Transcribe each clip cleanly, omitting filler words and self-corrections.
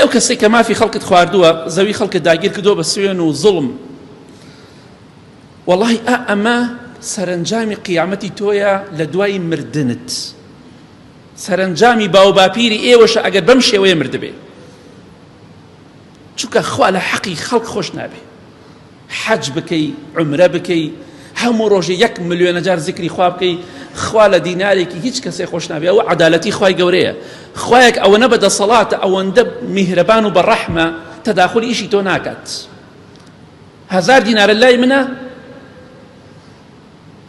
ئەو کەسێک کە مافی خەڵکت خواردووە زەوی خەڵکت داگیر کردووە بە سوێن و زوڵم، وەڵڵاهی ئەمە سەرنجامی قیامەتی تۆیە لە دوای مردنت، سەرنجامی باو باپیری ئێوەشە ئەگەر بەم شێوەیە مردبێ، چونکە خوا لە حەقی خەڵک خۆش نابێ. حەج بکەی، عومرە بکەی، هەموو ڕۆژێ 1 ملیۆنە جار زیکری خوا بکەی، خوا لە دینارێکی هیچ کەسێ خۆش نابێ. ئەوە عەدالەتی خوای گەورەیە. خوایەک ئەوەنە بەدەسەڵاتە، ئەوەندە میهرەبان و بەڕەحمە، تەداخولی ئیشی تۆ ناکات. 1000 دینارە لای منە،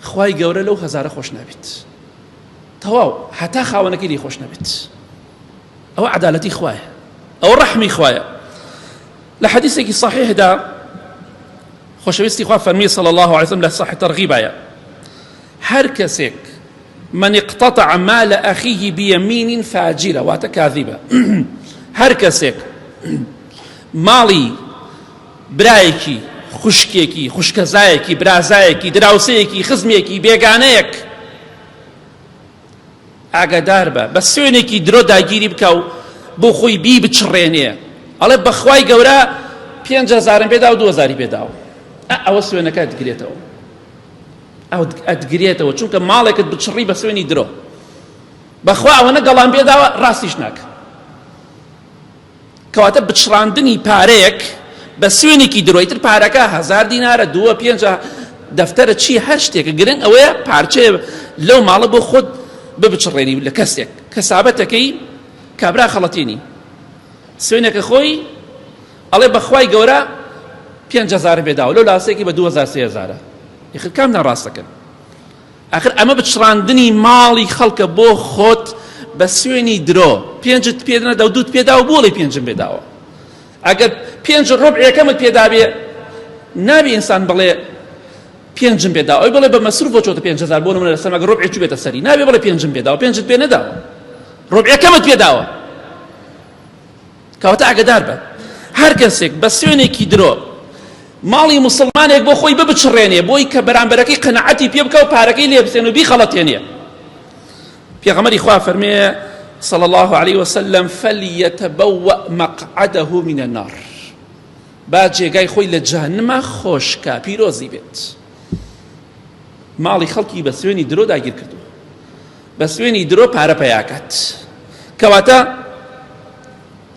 خوای گەورە لەو 1000 خۆش نابێت، تەواو هەتا خاوەنەکەی لێ خۆش نابێت. ئەوە عەدالەتی خوایە، ئەوە ڕەحمی خوایە. لە حەدیثێکی صحیحدا خۆشەویستی خوا فەرمی صلی الله علیه وسلم لە صحیح تەرغیبایە، هەر کەسێک من اقتطع مال أخيه بيمين فاجرة واتە كاذبة، هەر کەسێک ماڵی برایەکی، خوشکێکی، خوشکەزایەکی، برازایەکی، دراوسەیەکی، خزمێکی، بێگانەیەک ئاگادار بە سوێنێکی درۆ داگیری بکە و بۆ خۆی بی بچڕێنێ، ئەڵێ بەخوای گەورە 5,000 پێدا و 2,000 پێداوە، ئەوە سوێنەکە دەگرێتەوە، ئەو ئەدگرێتەوە، چونکە ماڵێکت بچڕی بە سوێنی درۆ، بەخوا ئەوەنە گەڵام پێداوە ڕاستیش ناکە. کەواتە بچڕاندنی پارەیەک بە سوێنێکی درۆیتر پارەکە 1000 دینارە، 2 5 دەفتەرە چی هەر شتێکە، گرنگ ئەوەیە پارچەیە لەو ماڵە بۆ خۆت ببچڕێنی لە کەسێک کەسابەتەکەی کابرا خەڵەتێنی سوێنێکە خۆی ئەڵێ بەخوای گەورە 5,000 پێداوە، لەو لاسەیەکی بە 2,000-3,000. یخر کام ناڕاستەکەن. ئاخر ئەمە بچڕاندنی ماڵی خەڵکە بۆ خۆت بە سوێنی درۆ، 5 پێدەنەدا و 2 پێداوە، بۆڵی 5 پێداوە. ئەگەر 5 ڕۆبعەکەمت پێدابێ نابێ ئینسان بڵێ 5 پێداوە، ئەوی بڵێ بە مەسروف بۆ چۆتە 5,000 بۆ نمونە لەسەر ئەگەر ڕۆبعێکی بێتە سەری، نابێ بڵێ 5 پێداوە، 5 پێ نەداوە، ڕۆبعەکەمت پێداوە. کەواتە ئاگادار بە هەر کەسێک بە سوێنێکی درۆ ماڵی مسلمانێک بۆ خۆی ببچڕێنێ، بۆی کە بەرامبەرەکەی قەنەعەتی پێ بکە و پارەکەی لێ بسێن و بیخەڵەتێنێ. پێغەمبەری خوا فەرمێ صلى الله عليه وسلم فليتبوأ مقعده من النار، با جێگای خۆی لە جەهەنەما خۆشکە پیرۆزی بێت. ماڵی خەڵکی بە سوێنی درۆ داگیر کردووە، بە سوێنی درۆ پارە پەیاکات، کەواتە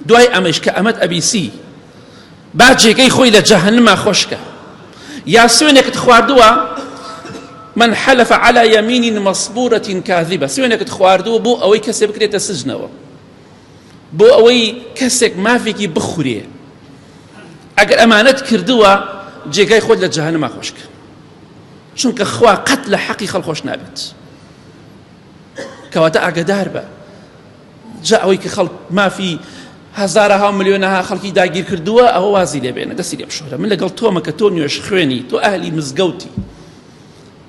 دوای ئەمەش کە ئەمەت ئەبیسی با جێگەی خۆی لە جەهەنەما خۆشکە. یا سوێنێکت خواردووە، من حلف على يمين مصبورة كاذبة، سوێنێکت خواردووە بۆ ئەوەی کەسێ بکرێتە سجنەوە، بۆ ئەوەی کەسێک مافێکی بخورێ، ئەگەر ئەمانەت کردووە جێگای خۆت لە جەهەنەما خۆشکە، چونکە خوا قەت لە حەقی خەڵک خۆش نابێت. کەواتە ئاگادار بە جا ئەوەی کە خەڵک مافی 1000 ملیۆنەها خەڵکی داگیر کردووە، ئەوە وازی لێ بێنە، دەستی لێ بشۆرە. من لەگەڵ تۆمە کە تۆ نوێژ خوێنی، تۆ ئەهلی مزگەوتی،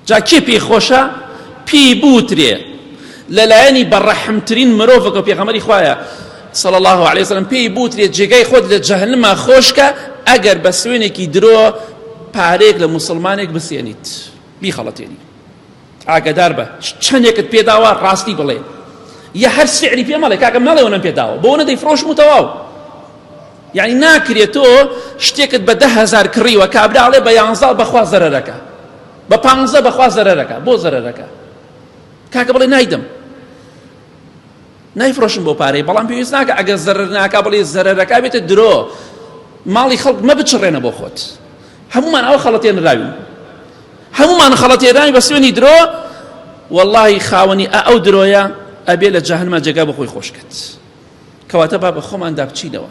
جا کێ پێی خۆشە؟ پێی بوترێ لەلایەنی بەڕەحمترین مرۆڤەکە و پێغەمبەری خوایە صلی الله عليه وسلم پێی بوترێ جێگای خۆت لە جەهەنەما خۆشکە ئەگەر بە سوێنێکی درۆ پارەیەک لە مسلمانێک بسێنیت بیخەڵەتێنی. ئاگادار بە چەندێکت پێداوە ڕاستی بڵێ، یا هەر سعری پێ مەڵێ کاکە مەڵێ ئەوەم پێداوە، بۆ ئەوە دەیفرۆشم و تەواو. یعنی ناکرێت تۆ شتێکت بە 10,000 کڕیوە، کابراڵێ بە 11 بەخوا زەرەرەکە، بە 15 بەخوا زەرەرەکە، بۆ زەرەرەکە کاکە بڵێ نایدەم، نایفرۆشم بۆ پارەی، بەڵام پێویست ناکە ئەگەر زەرەر ناکا بڵێ زەرەرەکە بێتە درۆ، ماڵی خەڵک مەبچڕێنە بۆ خۆت. هەمومان ئەوە خەڵەتێنراوین، هەمومان خەڵەتێنراوین بە سوێنی درۆ، وەڵڵاهی خاوەنی ئەو درۆیە ئەبێ لە جەهەنەما جێگا بە خۆی خۆشکەت. کەواتە با بە خۆمان دابچینەوە،